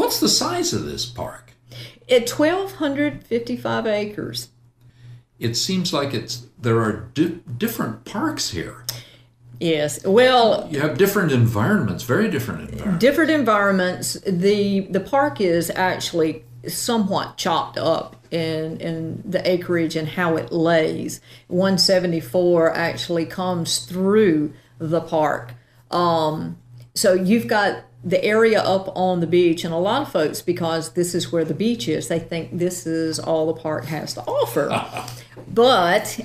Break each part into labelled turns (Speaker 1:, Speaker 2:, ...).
Speaker 1: what's the size of this park?
Speaker 2: At 1,255 acres.
Speaker 1: It seems like there are different parks here.
Speaker 2: Yes. Well,
Speaker 1: you have different environments, very different environments.
Speaker 2: Different environments. The park is actually somewhat chopped up in the acreage and how it lays. 174 actually comes through the park. So you've got the area up on the beach, and a lot of folks, because this is where the beach is, they think this is all the park has to offer. But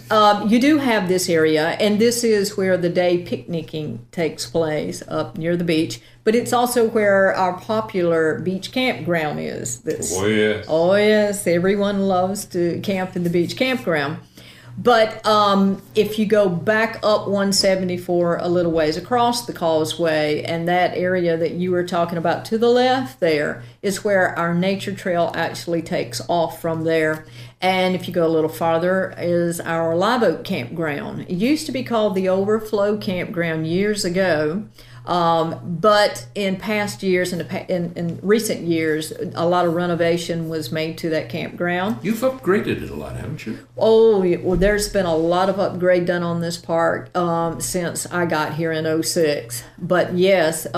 Speaker 2: you do have this area, and this is where the day picnicking takes place up near the beach. But it's also where our popular beach campground is.
Speaker 1: Oh, yes.
Speaker 2: Oh, yes. Everyone loves to camp in the beach campground. But if you go back up 174 a little ways across the causeway, and that area that you were talking about to the left there is where our nature trail actually takes off from there. And if you go a little farther is our Live Oak campground. It used to be called the Overflow Campground years ago. But in past years, in recent years, a lot of renovation was made to that campground.
Speaker 1: You've upgraded it a lot, haven't you?
Speaker 2: Oh, well, there's been a lot of upgrade done on this park since I got here in '06. But yes,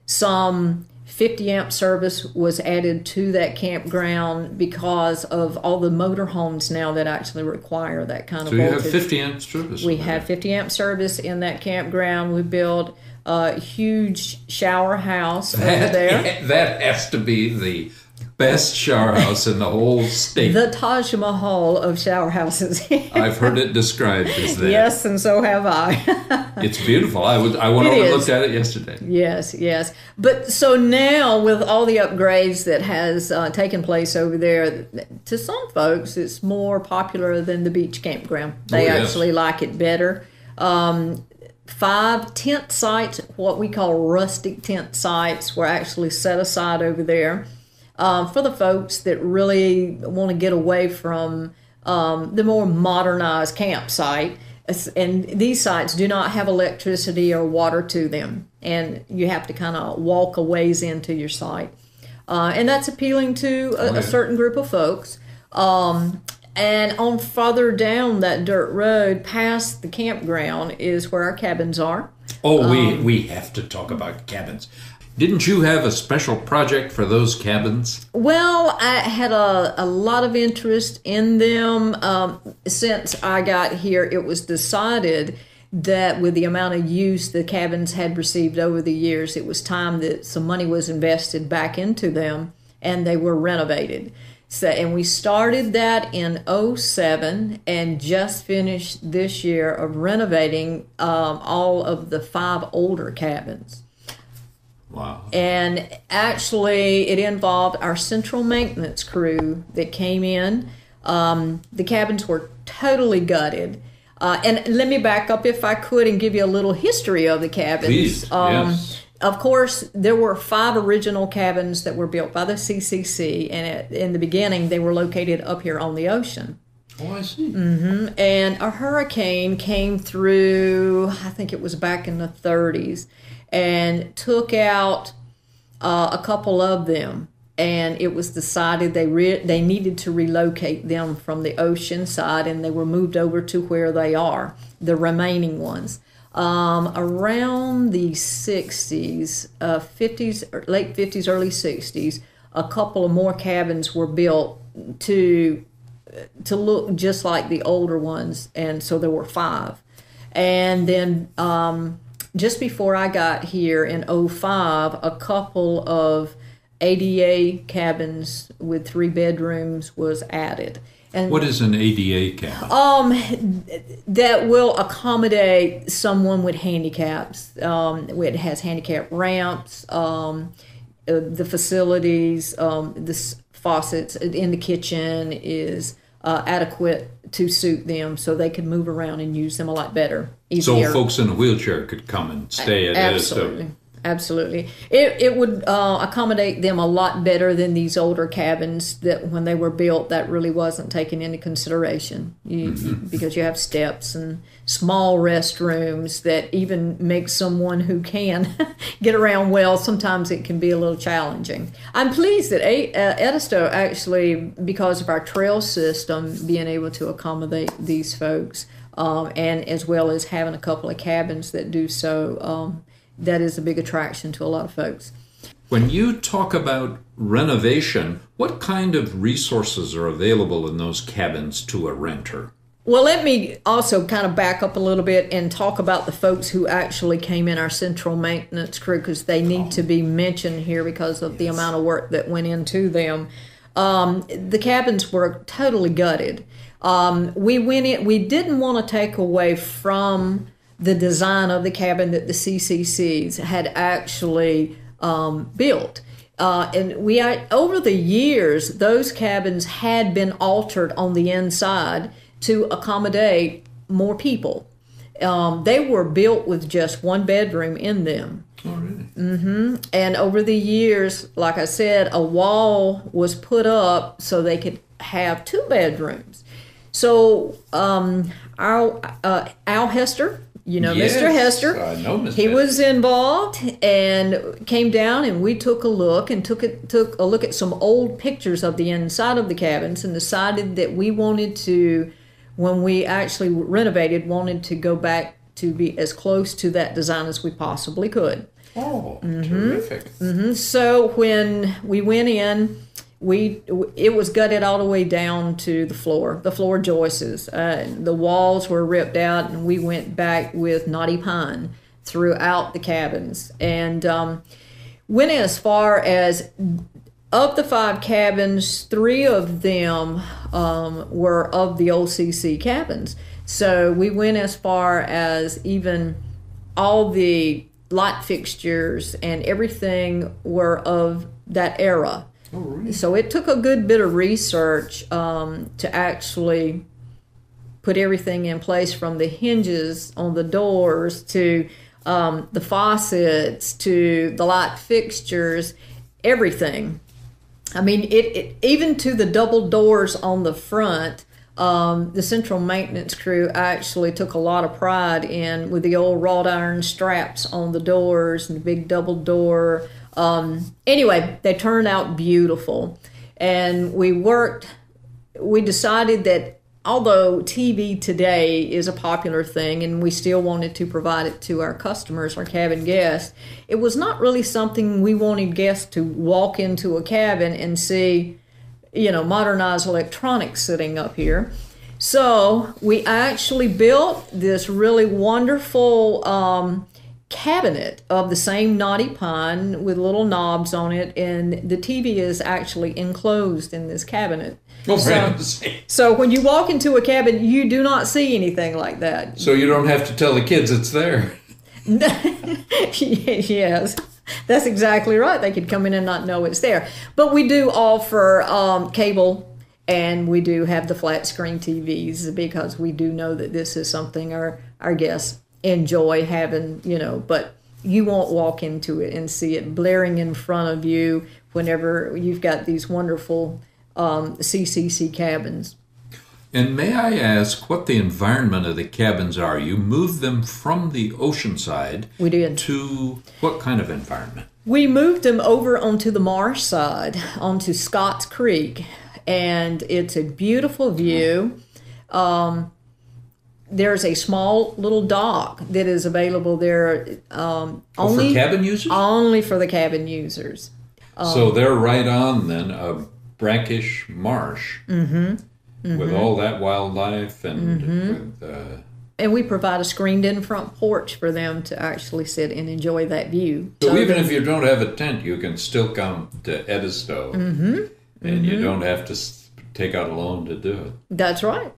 Speaker 2: some 50-amp service was added to that campground because of all the motorhomes now that actually require that kind of voltage.
Speaker 1: So you have 50-amp service?
Speaker 2: We have 50-amp service in that campground. We built a huge shower house over there.
Speaker 1: That has to be the best shower house in the whole state.
Speaker 2: The Taj Mahal of shower houses.
Speaker 1: I've heard it described as that.
Speaker 2: Yes, and so have I.
Speaker 1: It's beautiful. I went over and looked at it yesterday.
Speaker 2: Yes, yes. But so now with all the upgrades that has taken place over there, to some folks it's more popular than the beach campground. They actually like it better. 5 tent sites, what we call rustic tent sites, were actually set aside over there for the folks that really want to get away from the more modernized campsite. And these sites do not have electricity or water to them, and you have to kind of walk a ways into your site. And that's appealing to a certain group of folks. And on farther down that dirt road past the campground is where our cabins are.
Speaker 1: Oh, we have to talk about cabins. Didn't you have a special project for those cabins?
Speaker 2: Well, I had a lot of interest in them. Since I got here, it was decided that with the amount of use the cabins had received over the years, it was time that some money was invested back into them, and they were renovated. So, and we started that in '07 and just finished this year of renovating all of the 5 older cabins.
Speaker 1: Wow.
Speaker 2: And actually it involved our central maintenance crew that came in. The cabins were totally gutted. And let me back up if I could and give you a little history of the cabins.
Speaker 1: Please, yes.
Speaker 2: Of course, there were 5 original cabins that were built by the CCC, and in the beginning, they were located up here on the ocean.
Speaker 1: Oh, I see.
Speaker 2: Mm-hmm. And a hurricane came through, I think it was back in the 30s, and took out a couple of them. And it was decided they needed to relocate them from the ocean side, and they were moved over to where they are, the remaining ones. Around the 60s, 50s, late 50s, early 60s, a couple of more cabins were built to look just like the older ones, and so there were 5. And then just before I got here in '05, a couple of ADA cabins with 3 bedrooms was added. And
Speaker 1: what is an ADA cabin?
Speaker 2: That will accommodate someone with handicaps. It has handicap ramps, the facilities, the faucets in the kitchen is adequate to suit them, so they can move around and use them a lot better, easier.
Speaker 1: So folks in a wheelchair could come and stay at
Speaker 2: Absolutely.
Speaker 1: Edisto.
Speaker 2: Absolutely. It would accommodate them a lot better than these older cabins that when they were built, that really wasn't taken into consideration. Because you have steps and small restrooms that even make someone who can get around well, sometimes it can be a little challenging. I'm pleased that Edisto actually, because of our trail system, being able to accommodate these folks, and as well as having a couple of cabins that do so, that is a big attraction to a lot of folks.
Speaker 1: When you talk about renovation, what kind of resources are available in those cabins to a renter?
Speaker 2: Well, let me also kind of back up a little bit and talk about the folks who actually came in our central maintenance crew, because they need to be mentioned here because of the amount of work that went into them. The cabins were totally gutted. We went in, we didn't want to take away from the design of the cabin that the CCCs had actually built. And we, over the years, those cabins had been altered on the inside to accommodate more people. They were built with just one bedroom in them.
Speaker 1: Oh, really?
Speaker 2: Mm-hmm. And over the years, like I said, a wall was put up so they could have 2 bedrooms. So Al Hester, you know,
Speaker 1: Yes,
Speaker 2: Mr. Hester,
Speaker 1: I know Mr.
Speaker 2: he was involved and came down, and we took a look at some old pictures of the inside of the cabins and decided that we wanted to, when we actually renovated, wanted to go back to be as close to that design as we possibly could.
Speaker 1: Oh, terrific.
Speaker 2: Mm-hmm. So when we went in, it was gutted all the way down to the floor joists. The walls were ripped out, and we went back with knotty pine throughout the cabins, and went as far as, of the 5 cabins, 3 of them were of the old CC cabins. So we went as far as even all the light fixtures and everything were of that era.
Speaker 1: Oh, really?
Speaker 2: So it took a good bit of research to actually put everything in place, from the hinges on the doors to the faucets to the light fixtures, everything. I mean, it even to the double doors on the front. The central maintenance crew actually took a lot of pride in, with the old wrought iron straps on the doors and the big double door. Anyway, they turned out beautiful. And we decided that although TV today is a popular thing and we still wanted to provide it to our customers, our cabin guests, it was not really something we wanted guests to walk into a cabin and see, you know, modernized electronics sitting up here. So we actually built this really wonderful cabinet of the same knotty pine with little knobs on it, and the TV is actually enclosed in this cabinet.
Speaker 1: Oh,
Speaker 2: so when you walk into a cabin, you do not see anything like that.
Speaker 1: So you don't have to tell the kids it's there.
Speaker 2: Yes, that's exactly right. They could come in and not know it's there. But we do offer cable, and we do have the flat screen TVs, because we do know that this is something our guests enjoy having, you know, but you won't walk into it and see it blaring in front of you whenever you've got these wonderful CCC cabins.
Speaker 1: And may I ask what the environment of the cabins are? You moved them from the ocean side.
Speaker 2: We did.
Speaker 1: To what kind of environment?
Speaker 2: We moved them over onto the marsh side, onto Scotts Creek, and it's a beautiful view. There's a small little dock that is available there.
Speaker 1: Only for cabin users?
Speaker 2: Only for the cabin users.
Speaker 1: So they're right on, then, a brackish marsh. With all that wildlife and with...
Speaker 2: And we provide a screened-in front porch for them to actually sit and enjoy that view.
Speaker 1: So even if you don't have a tent, you can still come to Edisto, and you don't have to take out a loan to do it.
Speaker 2: That's right.